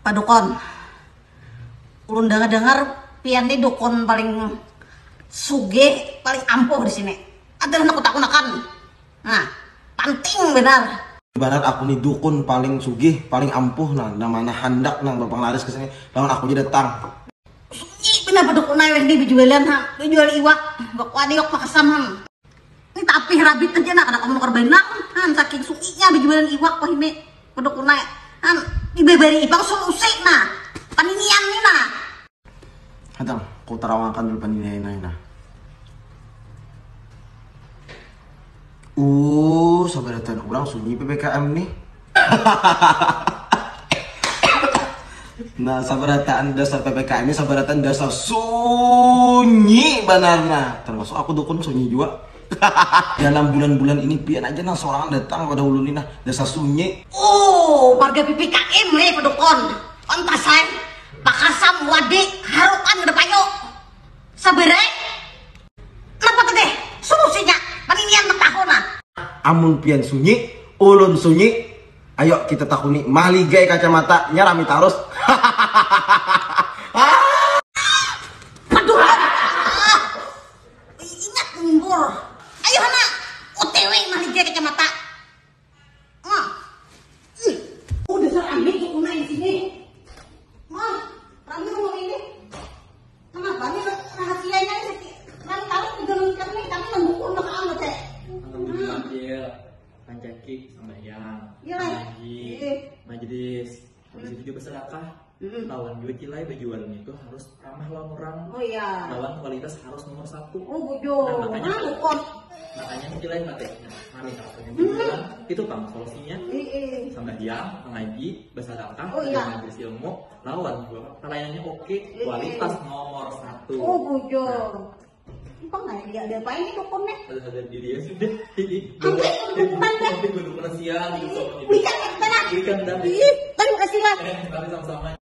Pak Dukon, ulun dengar pian ini dukun paling sugih, paling ampuh di sini. Adalah nakut-nakunakan. Nah, penting benar. Ibarat aku nih dukun paling sugih, paling ampuh nah, namanya handak nang bapang laris kesini, lawan aku jadi datang. Sunyi benar Pak Dukun ayo di bijualan ha, bijual iwak, bakwani yok makasam han. Ini tapi rabit aja nak kada kamu korbanang, han saking sunyinya bijualan iwak kok ini Pak Dukun ayo. Han dibebari ipang solusi nah, paninian nih nah. Hadang, kau terawakan dulu paninian nah. Sabaratan orang sunyi PPKM nih. Nah, sabaratan dasar PPKM ini sabaratan dasar sunyi benarnya. Termasuk aku dukun sunyi juga. Dalam bulan-bulan ini pian aja nah seorang datang pada hulu nah dasar sunyi. Warga PPKM nih Pak Dukun. Pantas saya pakasam wadik harukan ngedepanyo. Sabere. Kenapa tuh deh? Solusinya paninian metahona. Amun pian sunyi, ulun sunyi. Ayo kita takuni maligai kacamata nyarami tarus. Aduh. Ingat ngumpul. Ayo hana OTW maligai kacamata. Udah seramai tuh kuna di sini. Ramai rumah ini. Kenapa nih rahasianya sih? Kami tahu digelungkan nih, kami nembukun ke kamu teh. Ambil pancakik sama yang ngaji, majelis, habis itu juga sedekah. Lawan duit kilai berjualan itu harus ramah lawan orang. Oh iya. Lawan kualitas harus nomor 1. Oh bujur. Makanya kilai mati. Mami katanya berjualan itu bang solusinya. Sembahyang, ngaji, bersedekah, majelis ilmu, lawan pelayanannya oke, kualitas nomor 1. Oh bujur. Kok nggak dia apa ini dukunnya? Ada diri ya sudah. Ambil dukunnya. Dukungan siang gitu. Berikan kita nak. Berikan dan. Terima kasih lah. Sama-sama.